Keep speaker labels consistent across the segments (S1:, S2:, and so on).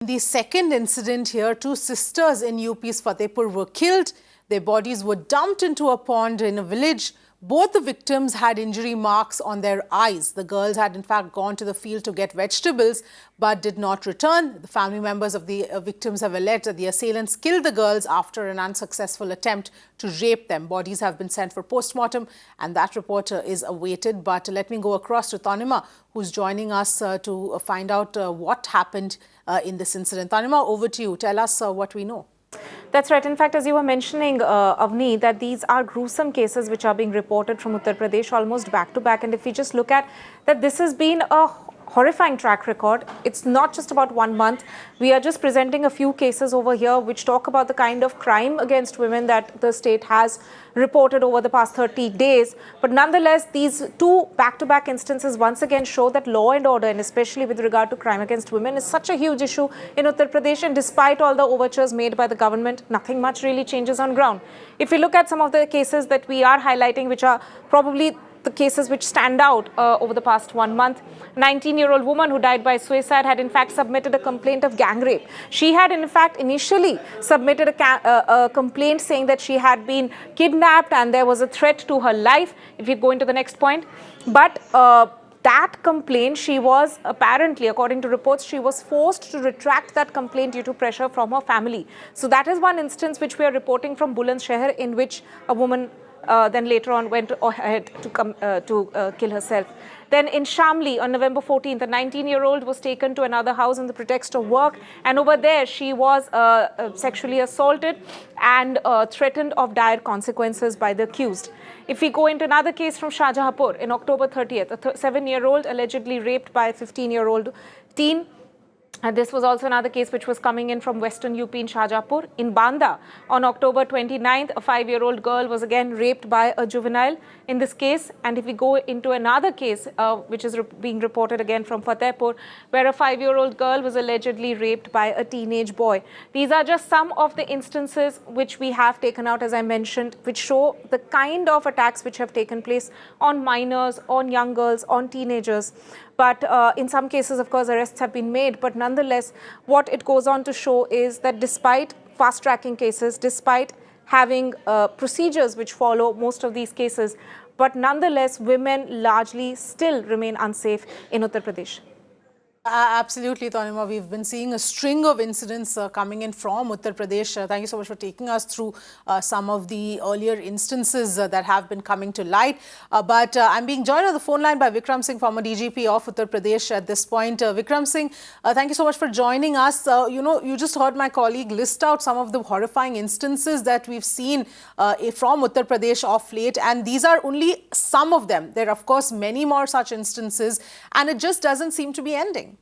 S1: The second incident here, two sisters in UP's Fatehpur were killed. Their bodies were dumped into a pond in a village. Both the victims had injury marks on their eyes. The girls had in fact gone to the field to get vegetables but did not return. The family members of the victims have alleged that the assailants killed the girls after an unsuccessful attempt to rape them. Bodies have been sent for postmortem and that report is awaited. But let me go across to Tanima, who's joining us to find out what happened in this incident. Tanima, over to you. Tell us what we know.
S2: That's right. In fact, as you were mentioning, Avni, that these are gruesome cases which are being reported from Uttar Pradesh almost back to back. And if we just look at that, this has been a horrifying track record. It's not just about 1 month. We are just presenting a few cases over here which talk about the kind of crime against women that the state has reported over the past 30 days. But nonetheless, these two back-to-back instances once again show that law and order, and especially with regard to crime against women, is such a huge issue in Uttar Pradesh. And despite all the overtures made by the government, nothing much really changes on ground. If we look at some of the cases that we are highlighting, which are probably the cases which stand out over the past 1 month. 19-year-old woman who died by suicide had in fact submitted a complaint of gang rape. She had in fact initially submitted a complaint saying that she had been kidnapped and there was a threat to her life, if you go into the next point. But that complaint, she was apparently, according to reports, she was forced to retract that complaint due to pressure from her family. So that is one instance which we are reporting from Bulandshahr, in which a woman then later on went ahead to kill herself. Then in Shamli on November 14th, a 19-year-old was taken to another house on the pretext of work, and over there she was sexually assaulted and threatened of dire consequences by the accused. If we go into another case from Shahjahanpur, in October 30th, a 7-year-old allegedly raped by a 15-year-old teen. And this was also another case which was coming in from Western UP in Shahjahanpur. In Banda, on October 29th, a 5-year-old girl was again raped by a juvenile in this case. And if we go into another case, which is being reported again from Fatehpur, where a 5-year-old girl was allegedly raped by a teenage boy. These are just some of the instances which we have taken out, as I mentioned, which show the kind of attacks which have taken place on minors, on young girls, on teenagers. But in some cases, of course, arrests have been made. But nonetheless, what it goes on to show is that despite fast-tracking cases, despite having procedures which follow most of these cases, but nonetheless, women largely still remain unsafe in Uttar Pradesh.
S1: Absolutely, Tanima. We've been seeing a string of incidents coming in from Uttar Pradesh. Thank you so much for taking us through some of the earlier instances that have been coming to light. But I'm being joined on the phone line by Vikram Singh, former DGP of Uttar Pradesh at this point. Vikram Singh, thank you so much for joining us. You just heard my colleague list out some of the horrifying instances that we've seen from Uttar Pradesh of late. And these are only some of them. There are, of course, many more such instances. And it just doesn't seem to be ending.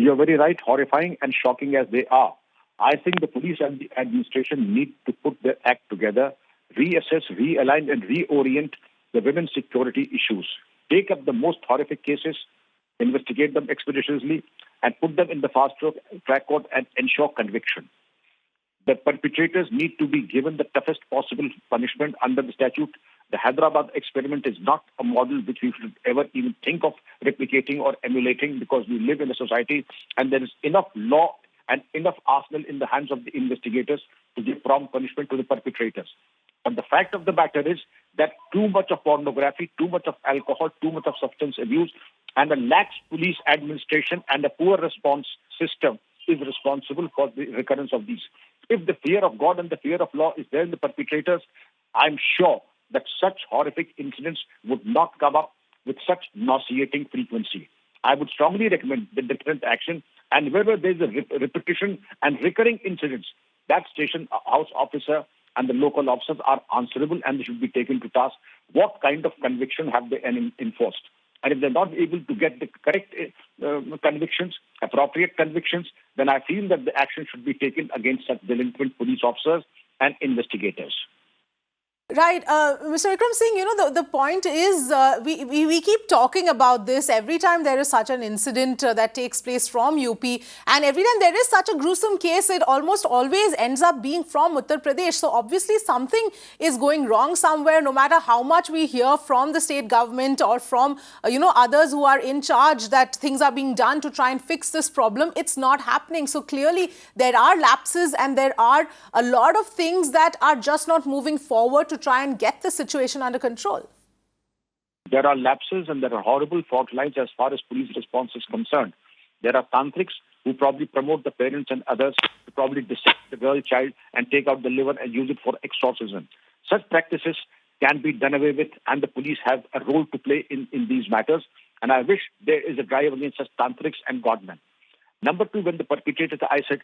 S3: You're very right, horrifying and shocking as they are. I think the police and the administration need to put their act together, reassess, realign and reorient the women's security issues. Take up the most horrific cases, investigate them expeditiously and put them in the fast-track court and ensure conviction. The perpetrators need to be given the toughest possible punishment under the statute. The Hyderabad experiment is not a model which we should ever even think of replicating or emulating, because we live in a society and there is enough law and enough arsenal in the hands of the investigators to give prompt punishment to the perpetrators. But the fact of the matter is that too much of pornography, too much of alcohol, too much of substance abuse and a lax police administration and a poor response system is responsible for the recurrence of these. If the fear of God and the fear of law is there in the perpetrators, I'm sure that such horrific incidents would not come up with such nauseating frequency. I would strongly recommend the deterrent action, and wherever there is a repetition and recurring incidents, that station house officer and the local officers are answerable and they should be taken to task. What kind of conviction have they enforced? And if they're not able to get the correct convictions, appropriate convictions, then I feel that the action should be taken against such delinquent police officers and investigators.
S1: Right. Mr. Vikram Singh, the point is we keep talking about this every time there is such an incident that takes place from UP, and every time there is such a gruesome case, it almost always ends up being from Uttar Pradesh. So obviously something is going wrong somewhere, no matter how much we hear from the state government or from, others who are in charge that things are being done to try and fix this problem. It's not happening. So clearly there are lapses and there are a lot of things that are just not moving forward to try and get the situation under control.
S3: There are lapses and there are horrible fault lines as far as police response is concerned. There are tantrics who probably promote the parents and others to probably dissect the girl child and take out the liver and use it for exorcism. Such practices can be done away with, and the police have a role to play in these matters. And I wish there is a drive against such tantrics and godmen. Number two, when the perpetrator, I said,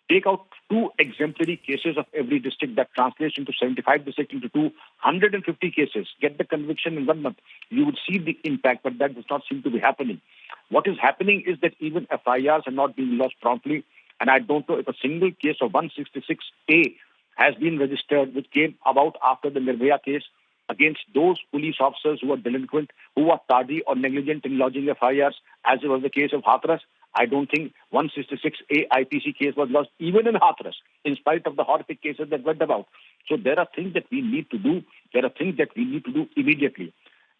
S3: take out 2 exemplary cases of every district, that translates into 75 districts into 250 cases. Get the conviction in 1 month. You would see the impact, but that does not seem to be happening. What is happening is that even FIRs are not being lodged promptly, and I don't know if a single case of 166A has been registered, which came about after the Nirbhaya case, against those police officers who are delinquent, who are tardy or negligent in lodging FIRs, as it was the case of Hathras. I don't think 166A IPC case was lost even in Hathras, in spite of the horrific cases that went about. So there are things that we need to do. There are things that we need to do immediately.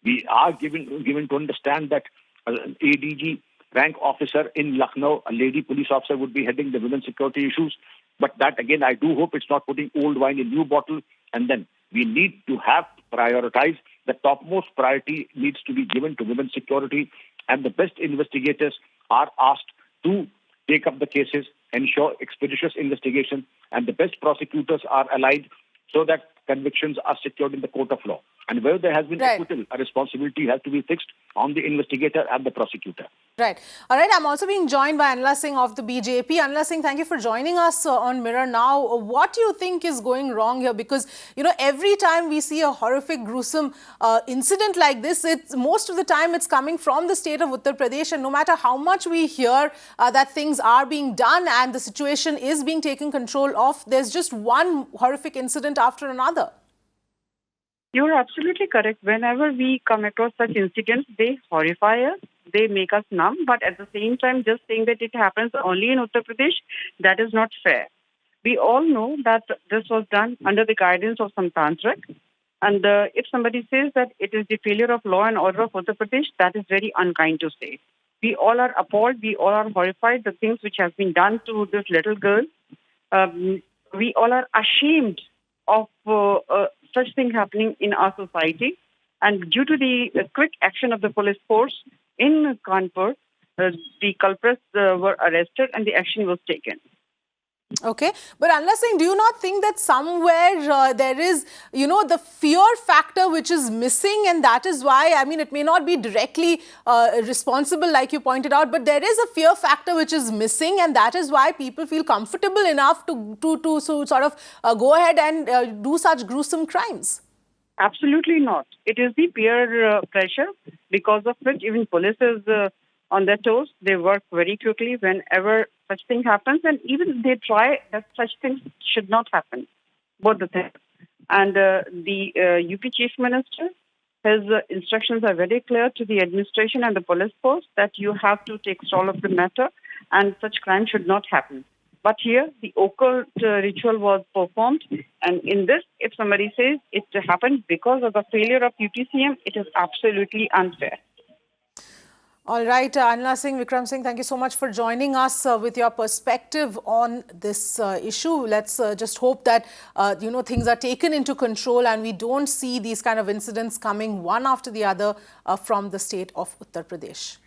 S3: We are given to understand that an ADG rank officer in Lucknow, a lady police officer, would be heading the women's security issues. But that, again, I do hope it's not putting old wine in new bottle. And then we need to have prioritized. The topmost priority needs to be given to women's security, and the best investigators are asked to take up the cases, ensure expeditious investigation, and the best prosecutors are allied so that convictions are secured in the court of law. And where there has been acquittal, a responsibility has to be fixed on the investigator and the prosecutor.
S1: Right. All right. I'm also being joined by Anila Singh of the BJP. Anila Singh, thank you for joining us on Mirror Now. What do you think is going wrong here? Because, every time we see a horrific, gruesome incident like this, most of the time it's coming from the state of Uttar Pradesh. And no matter how much we hear that things are being done and the situation is being taken control of, there's just one horrific incident after another.
S4: You're absolutely correct. Whenever we come across such incidents, they horrify us, they make us numb. But at the same time, just saying that it happens only in Uttar Pradesh, that is not fair. We all know that this was done under the guidance of some tantric. And if somebody says that it is the failure of law and order of Uttar Pradesh, that is very unkind to say. We all are appalled. We all are horrified. The things which have been done to this little girl. We all are ashamed of such thing happening in our society. And due to the quick action of the police force in Kanpur, the culprits were arrested and the action was taken.
S1: Okay. But Anila Singh, do you not think that somewhere there is, the fear factor which is missing, and that is why, it may not be directly responsible like you pointed out, but there is a fear factor which is missing, and that is why people feel comfortable enough to sort of go ahead and do such gruesome crimes?
S4: Absolutely not. It is the peer pressure, because of which even police is on their toes. They work very quickly whenever such thing happens, and even they try that such things should not happen. Both the things. And the UP Chief Minister, his instructions are very clear to the administration and the police force that you have to take control of the matter, and such crime should not happen. But here, the occult ritual was performed, and in this, if somebody says it happened because of the failure of UTCM, it is absolutely unfair.
S1: All right, Anila Singh, Vikram Singh, thank you so much for joining us with your perspective on this issue. Let's just hope that, things are taken into control and we don't see these kind of incidents coming one after the other from the state of Uttar Pradesh.